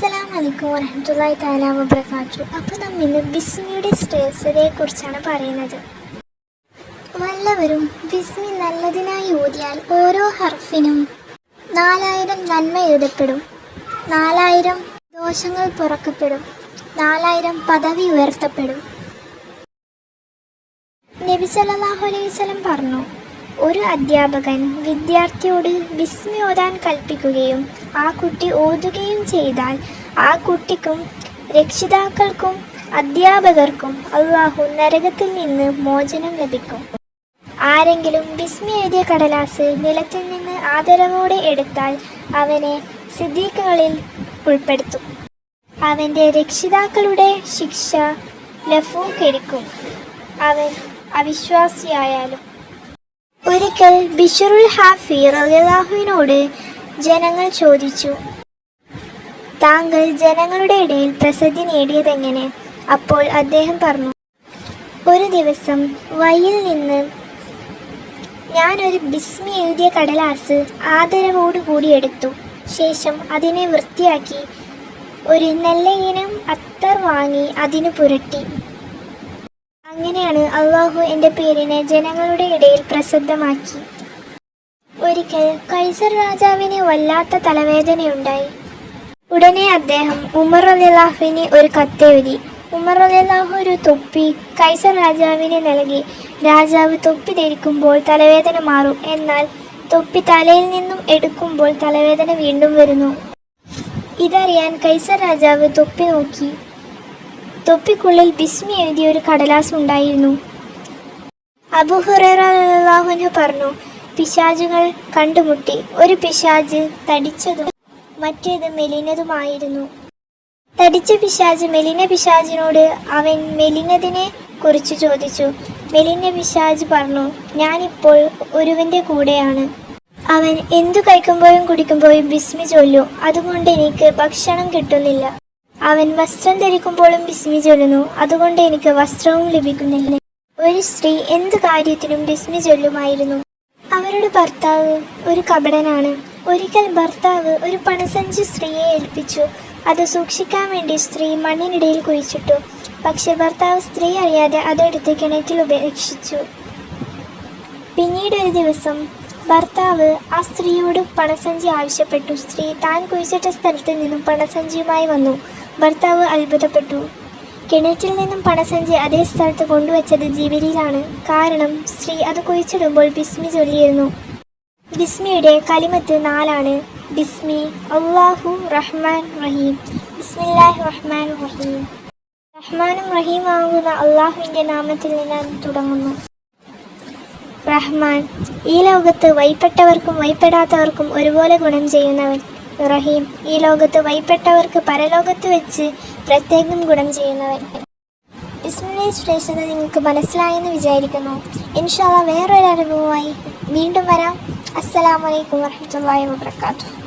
അസ്സലാമലൈക്കും വറഹ്മത്തുള്ളാഹി തആല വബറകാതുഹു. അപ്പോൾ നാം ഇന്ന് ബിസ്മിയുടെ ശ്രേഷ്ഠതയെക്കുറിച്ചാണ് പറയുന്നത്. വല്ലവരും ബിസ്മി നല്ലതിനായി ഓതിയാൽ ഓരോ ഹർഫിനും 4000 നന്മ എഴുതപ്പെടും, 4000 ദോഷങ്ങൾ പുറക്കപ്പെടും, 4000 പദവി ഉയർത്തപ്പെടും. നബി സല്ലല്ലാഹു അലൈഹി വസല്ലം പറഞ്ഞു, ഒരു അധ്യാപകൻ വിദ്യാർത്ഥിയോട് ബിസ്മി ഓതാൻ കൽപ്പിക്കുകയും ആ കുട്ടി ഓതുകയും ചെയ്താൽ ആ കുട്ടിക്കും രക്ഷിതാക്കൾക്കും അധ്യാപകർക്കും അല്ലാഹു നരകത്തിൽ നിന്ന് മോചനം ലഭിക്കും. ആരെങ്കിലും ബിസ്മി എഴുതിയ കടലാസ് നിലത്തിൽ നിന്ന് ആദരവോടെ എടുത്താൽ അവനെ സിദ്ദീഖുകളിൽ ഉൾപ്പെടുത്തും. അവൻ്റെ രക്ഷിതാക്കളുടെ ശിക്ഷ ലഘൂകരിക്കും, അവൻ അവിശ്വാസിയായാലും. ഒരിക്കൽ ബിശ്റുൽ ഹാഫി റളിയല്ലാഹുവിനോട് ജനങ്ങൾ ചോദിച്ചു, താങ്കൾ ജനങ്ങളുടെ ഇടയിൽ പ്രസിദ്ധി നേടിയതെങ്ങനെ? അപ്പോൾ അദ്ദേഹം പറഞ്ഞു, ഒരു ദിവസം വഴിയിൽ നിന്ന് ഞാനൊരു ബിസ്മി എഴുതിയ കടലാസ് ആദരവോടുകൂടി എടുത്തു. ശേഷം അതിനെ വൃത്തിയാക്കി ഒരു നല്ല ഇനം അത്തർ വാങ്ങി അതിനു പുരട്ടി. അങ്ങനെയാണ് അള്ളാഹു എൻ്റെ പേരിനെ ജനങ്ങളുടെ ഇടയിൽ പ്രസിദ്ധമാക്കി. ഒരിക്കൽ കൈസർ രാജാവിന് വല്ലാത്ത തലവേദനയുണ്ടായി. ഉടനെ അദ്ദേഹം ഉമർ റളിയല്ലാഹുവിന് ഒരു കത്തെഴുതി. ഉമർ റളിയല്ലാഹു ഒരു തൊപ്പി കൈസർ രാജാവിന് നൽകി. രാജാവ് തൊപ്പി ധരിക്കുമ്പോൾ തലവേദന മാറും, എന്നാൽ തൊപ്പി തലയിൽ നിന്നും എടുക്കുമ്പോൾ തലവേദന വീണ്ടും വരുന്നു. ഇതറിയാൻ കൈസർ രാജാവ് തൊപ്പി നോക്കി. തൊപ്പിക്കുള്ളിൽ ബിസ്മി എഴുതിയ ഒരു കടലാസ് ഉണ്ടായിരുന്നു. അബൂ ഹുറൈറ റളിയല്ലാഹു അൻഹു പറഞ്ഞു, പിശാചുകൾ കണ്ടുമുട്ടി. ഒരു പിശാച് തടിച്ചതും മറ്റേത് മെലിനതുമായിരുന്നു. തടിച്ച പിശാച് മെലിന പിശാചിനോട് അവൻ മെലിനതിനെ കുറിച്ച് ചോദിച്ചു. മെലിന പിശാച് പറഞ്ഞു, ഞാനിപ്പോൾ ഒരുവന്റെ കൂടെയാണ്. അവൻ എന്തു കഴിക്കുമ്പോഴും കുടിക്കുമ്പോഴും ബിസ്മി ചൊല്ലും, അതുകൊണ്ട് എനിക്ക് ഭക്ഷണം കിട്ടുന്നില്ല. അവൻ വസ്ത്രം ധരിക്കുമ്പോഴും ബിസ്മി ചൊല്ലുന്നു, അതുകൊണ്ട് എനിക്ക് വസ്ത്രവും ലഭിക്കുന്നില്ല. ഒരു സ്ത്രീ എന്തു കാര്യത്തിനും ബിസ്മി ചൊല്ലുമായിരുന്നു. അവരുടെ ഭർത്താവ് ഒരു കപടനാണ്. ഒരിക്കൽ ഭർത്താവ് ഒരു പണസഞ്ചി സ്ത്രീയെ ഏൽപ്പിച്ചു. അത് സൂക്ഷിക്കാൻ വേണ്ടി സ്ത്രീ മണ്ണിനിടയിൽ കുഴിച്ചിട്ടു. പക്ഷെ ഭർത്താവ് സ്ത്രീ അറിയാതെ അതെടുത്ത് കിണറ്റിൽ ഉപേക്ഷിച്ചു. പിന്നീട് ഒരു ദിവസം ഭർത്താവ് ആ സ്ത്രീയോട് പണസഞ്ചി ആവശ്യപ്പെട്ടു. സ്ത്രീ താൻ കുഴിച്ചിട്ട സ്ഥലത്ത് നിന്നും പണസഞ്ചിയുമായി വന്നു. ഭർത്താവ് അത്ഭുതപ്പെട്ടു. കിണറ്റിൽ നിന്നും പണസഞ്ചി അതേ സ്ഥലത്ത് കൊണ്ടുവച്ചത് ജിബിരിയിലാണ്. കാരണം സ്ത്രീ അത് കുഴിച്ചിടുമ്പോൾ ബിസ്മി ചൊല്ലിയിരുന്നു. ബിസ്മിയുടെ കലിമത്ത് 4 ബിസ്മി അല്ലാഹു റഹ്മാൻ റഹീം. ബിസ്മില്ലാഹി റഹ്മാൻ റഹീം. റഹ്മാനും റഹീമാകുന്ന അള്ളാഹുവിൻ്റെ നാമത്തിൽ ഞാൻ തുടങ്ങുന്നു. റഹ്മാൻ, ഈ ലോകത്ത് വഴിപ്പെട്ടവർക്കും വഴിപ്പെടാത്തവർക്കും ഒരുപോലെ ഗുണം ചെയ്യുന്നവൻ. റഹീം, ഈ ലോകത്ത് വഴിപ്പെട്ടവർക്ക് പരലോകത്ത് വെച്ച് പ്രത്യേകം ഗുണം ചെയ്യുന്നവൻ. ബിസ്മിയുടെ ശ്രേഷ്ഠത നിങ്ങൾക്ക് മനസ്സിലായെന്ന് വിചാരിക്കുന്നു. ഇൻഷാ അല്ലാഹ് വേറൊരു അറിവുമായി വീണ്ടും വരാം. അസ്സലാമു അലൈക്കും വറഹ്മത്തുള്ളാഹി വബറകാതുഹു.